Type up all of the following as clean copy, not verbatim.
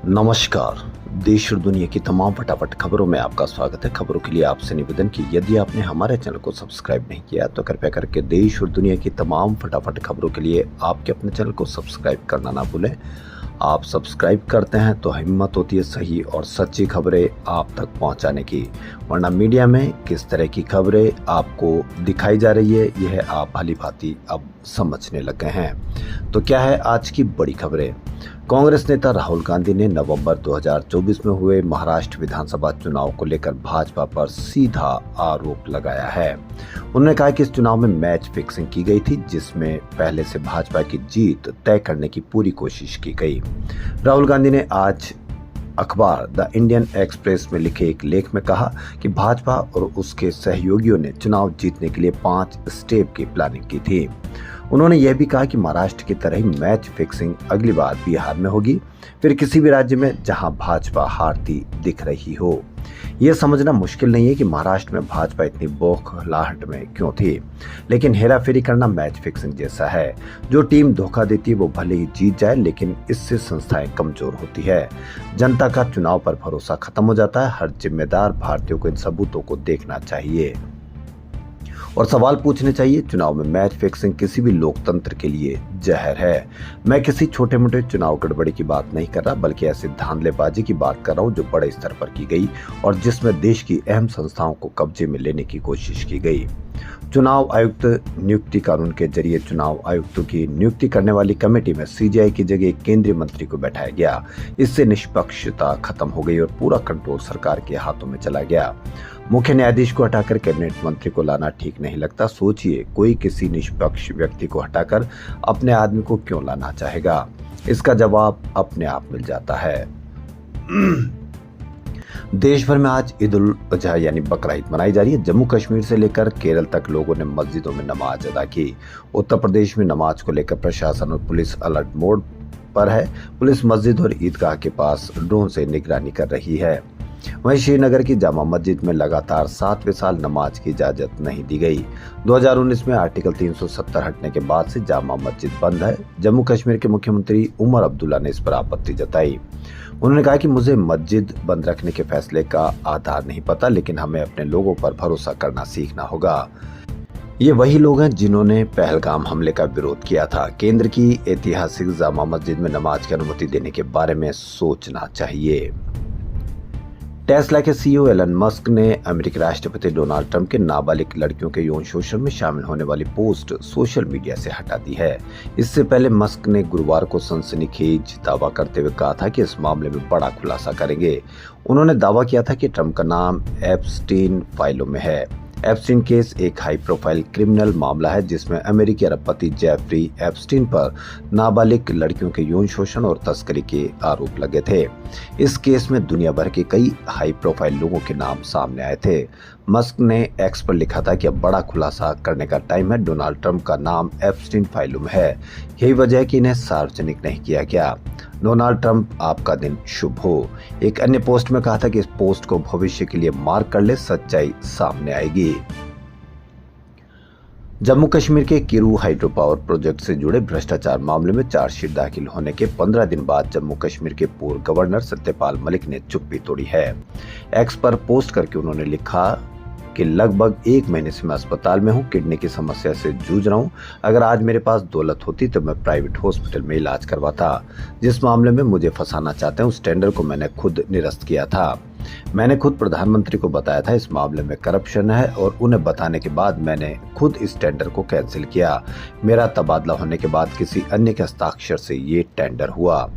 नमस्कार। देश और दुनिया की तमाम फटाफट खबरों में आपका स्वागत है। खबरों के लिए आपसे निवेदन कि यदि आपने हमारे चैनल को सब्सक्राइब नहीं किया तो कृपया करके देश और दुनिया की तमाम फटाफट खबरों के लिए आपके अपने चैनल को सब्सक्राइब करना ना भूलें। आप सब्सक्राइब करते हैं तो हिम्मत होती है सही और सच्ची खबरें आप तक पहुंचाने की, वरना मीडिया में किस तरह की खबरें आपको दिखाई जा रही है यह आप भली भांति अब समझने लगे हैं। तो क्या है आज की बड़ी खबरें। कांग्रेस नेता राहुल गांधी ने नवंबर 2024 में हुए महाराष्ट्र विधानसभा चुनाव को लेकर भाजपा पर सीधा आरोप लगाया है। उन्होंने कहा कि इस चुनाव में मैच फिक्सिंग की गई थी, जिसमें पहले से भाजपा की जीत तय करने की पूरी कोशिश की गई। राहुल गांधी ने आज अखबार द इंडियन एक्सप्रेस में लिखे एक लेख में कहा कि भाजपा और उसके सहयोगियों ने चुनाव जीतने के लिए 5 स्टेप की प्लानिंग की थी। उन्होंने यह भी कहा कि महाराष्ट्र की तरह ही मैच फिक्सिंग अगली बार बिहार में होगी, फिर किसी भी राज्य में जहां भाजपा हारती दिख रही हो। यह समझना मुश्किल नहीं है कि महाराष्ट्र में भाजपा इतनी बौखलाहट में क्यों थी, लेकिन हेराफेरी करना मैच फिक्सिंग जैसा है। जो टीम धोखा देती है वो भले ही जीत जाए, लेकिन इससे संस्थाएं कमजोर होती है। जनता का चुनाव पर भरोसा खत्म हो जाता है। हर जिम्मेदार भारतीयों को इन सबूतों को देखना चाहिए और सवाल पूछने चाहिए। चुनाव में मैच फिक्सिंग किसी भी लोकतंत्र के लिए जहर है। मैं किसी छोटे मोटे चुनाव गड़बड़ी की बात नहीं कर रहा, बल्कि ऐसी धांधलेबाजी की बात कर रहा हूं जो बड़े स्तर पर की गई और जिसमें देश की अहम संस्थाओं को कब्जे में लेने की कोशिश की गई। चुनाव आयुक्त नियुक्ति कानून के जरिए चुनाव आयुक्तों की नियुक्ति करने वाली कमेटी में सीजीआई की जगह एक केंद्रीय मंत्री को बैठाया गया। इससे निष्पक्षता खत्म हो गई और पूरा कंट्रोल सरकार के हाथों में चला गया। मुख्य न्यायाधीश को हटाकर कैबिनेट मंत्री को लाना ठीक नहीं लगता। सोचिए, कोई किसी निष्पक्ष व्यक्ति को हटाकर अपने आदमी को क्यों लाना चाहेगा? इसका जवाब अपने आप मिल जाता है। देश भर में आज ईद उल अजहा यानी बकरा ईद मनाई जा रही है। जम्मू कश्मीर से लेकर केरल तक लोगों ने मस्जिदों में नमाज अदा की। उत्तर प्रदेश में नमाज को लेकर प्रशासन और पुलिस अलर्ट मोड पर है। पुलिस मस्जिद और ईदगाह के पास ड्रोन से निगरानी कर रही है। वहीं श्रीनगर की जामा मस्जिद में लगातार 7वें साल नमाज की इजाजत नहीं दी गई। 2019 में आर्टिकल 370 हटने के बाद से जामा मस्जिद बंद है। जम्मू कश्मीर के मुख्यमंत्री उमर अब्दुल्ला ने इस पर आपत्ति जताई। उन्होंने कहा कि मुझे मस्जिद बंद रखने के फैसले का आधार नहीं पता, लेकिन हमें अपने लोगों पर भरोसा करना सीखना होगा। ये वही लोग हैं जिन्होंने पहलगाम हमले का विरोध किया था। केंद्र की ऐतिहासिक जामा मस्जिद में नमाज की अनुमति देने के बारे में सोचना चाहिए। टेस्ला के सीईओ एलन मस्क ने अमेरिकी राष्ट्रपति डोनाल्ड ट्रंप के नाबालिग लड़कियों के यौन शोषण में शामिल होने वाली पोस्ट सोशल मीडिया से हटा दी है। इससे पहले मस्क ने गुरुवार को सनसनीखेज दावा करते हुए कहा था कि इस मामले में बड़ा खुलासा करेंगे। उन्होंने दावा किया था कि ट्रंप का नाम एप्स्टीन फाइलों में है। एप्स्टीन केस एक हाई प्रोफाइल क्रिमिनल मामला है जिसमें अमेरिकी अरबपति जेफरी एप्स्टीन पर नाबालिग लड़कियों के यौन शोषण और तस्करी के आरोप लगे थे। इस केस में दुनिया भर के कई हाई प्रोफाइल लोगों के नाम सामने आए थे। मस्क ने एक्स पर लिखा था कि अब बड़ा खुलासा करने का टाइम है। डोनाल्ड ट्रंप का नाम एप्स्टीन फाइलों में है, यही वजह है कि इन्हें सार्वजनिक नहीं किया गया। डोनाल्ड ट्रंप, आपका दिन शुभ हो। एक अन्य पोस्ट में कहा था कि इस पोस्ट को भविष्य के लिए मार्क कर ले, सच्चाई सामने आएगी। जम्मू कश्मीर के किरू हाइड्रो पावर प्रोजेक्ट से जुड़े भ्रष्टाचार मामले में चार्जशीट दाखिल होने के 15 दिन बाद जम्मू कश्मीर के पूर्व गवर्नर सत्यपाल मलिक ने चुप्पी तोड़ी है। एक्स पर पोस्ट करके उन्होंने लिखा कि लगभग 1 महीने से मैं अस्पताल में हूँ, किडनी की समस्या से जूझ रहा हूँ। अगर आज मेरे पास दौलत होती तो मैं प्राइवेट हॉस्पिटल में इलाज करवाता। जिस मामले में मुझे फंसाना चाहते हैं उस टेंडर को मैंने खुद निरस्त किया था। मैंने खुद प्रधानमंत्री को बताया था इस मामले में करप्शन है और उन्हें बताने के बाद मैंने खुद इस टेंडर को कैंसिल किया। मेरा तबादला होने के बाद किसी अन्य के हस्ताक्षर से ये टेंडर हुआ।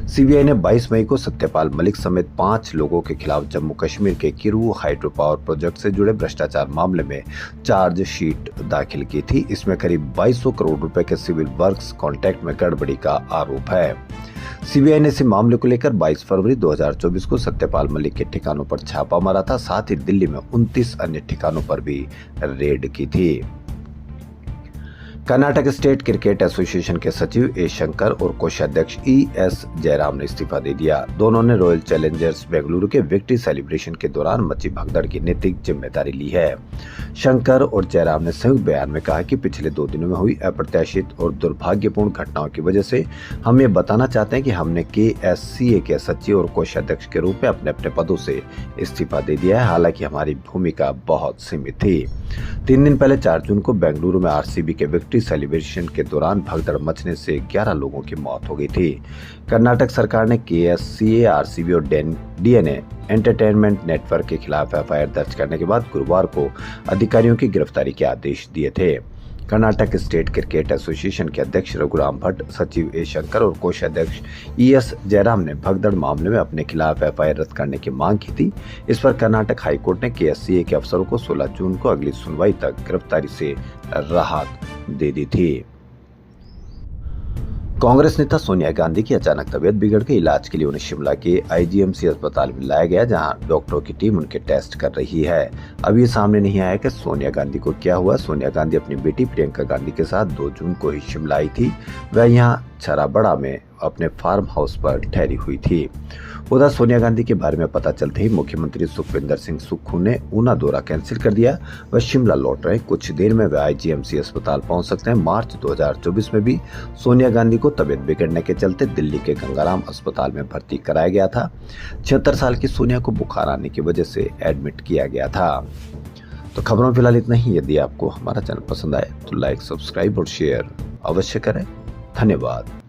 सीबीआई ने 22 मई को सत्यपाल मलिक समेत 5 लोगों के खिलाफ जम्मू कश्मीर के किरू हाइड्रो पावर प्रोजेक्ट से जुड़े भ्रष्टाचार मामले में चार्जशीट दाखिल की थी। इसमें करीब 2200 करोड़ रुपए के सिविल वर्क्स कॉन्ट्रैक्ट में गड़बड़ी का आरोप है। सीबीआई ने इस मामले को लेकर 22 फरवरी 2024 को सत्यपाल मलिक के ठिकानों पर छापा मारा था। साथ ही दिल्ली में 29 अन्य ठिकानों पर भी रेड की थी। कर्नाटक स्टेट क्रिकेट एसोसिएशन के सचिव ए शंकर और कोषाध्यक्ष एस जयराम ने इस्तीफा दे दिया। दोनों ने रॉयल चैलेंजर्स बेंगलुरु के विक्ट्री सेलिब्रेशन के दौरान मची भगदड़ की नैतिक जिम्मेदारी ली है। शंकर और जयराम ने संयुक्त बयान में कहा कि पिछले 2 दिनों में हुई अप्रत्याशित और दुर्भाग्यपूर्ण घटनाओं की वजह से हम ये बताना चाहते हैं कि हमने KSCA के सचिव और कोषाध्यक्ष के रूप में अपने अपने पदों से इस्तीफा दे दिया है। हालांकि हमारी भूमिका बहुत सीमित थी। 3 दिन पहले 4 जून को बेंगलुरु में RCB के विक्ट्री सेलिब्रेशन के दौरान भगदड़ मचने से 11 लोगों की मौत हो गई थी। कर्नाटक सरकार ने KSCA, RCB और DNA एंटरटेनमेंट नेटवर्क के खिलाफ FIR दर्ज करने के बाद गुरुवार को अधिकारियों की गिरफ्तारी के आदेश दिए थे। कर्नाटक स्टेट क्रिकेट एसोसिएशन के अध्यक्ष रघुराम भट्ट, सचिव ए शंकर और कोषाध्यक्ष ES जयराम ने भगदड़ मामले में अपने खिलाफ FIR रद्द करने की मांग की थी। इस पर कर्नाटक हाईकोर्ट ने KSCA के अफसरों को 16 जून को अगली सुनवाई तक गिरफ्तारी से राहत दे दी थी। कांग्रेस नेता सोनिया गांधी की अचानक तबीयत बिगड़ गई। इलाज के लिए उन्हें शिमला के IGMC अस्पताल में लाया गया, जहां डॉक्टरों की टीम उनके टेस्ट कर रही है। अब ये सामने नहीं आया कि सोनिया गांधी को क्या हुआ। सोनिया गांधी अपनी बेटी प्रियंका गांधी के साथ 2 जून को ही शिमला आई थी। वह यहाँ छराबड़ा में अपने फार्म हाउस पर ठहरी हुई थी। उधर सोनिया गांधी के बारे में पता चलते ही मुख्यमंत्री सुखविंदर सिंह सुक्खू ने ऊना दौरा कैंसिल कर दिया। वह शिमला लौट रहे। कुछ देर में वह IGMC अस्पताल पहुंच सकते हैं। मार्च 2024 में भी सोनिया गांधी को तबीयत बिगड़ने के चलते दिल्ली के गंगाराम अस्पताल में भर्ती कराया गया था। 76 साल की सोनिया को बुखार आने की वजह से एडमिट किया गया था। तो खबरों में फिलहाल इतना ही। यदि आपको हमारा चैनल पसंद आए तो लाइक, सब्सक्राइब और शेयर अवश्य करें। धन्यवाद।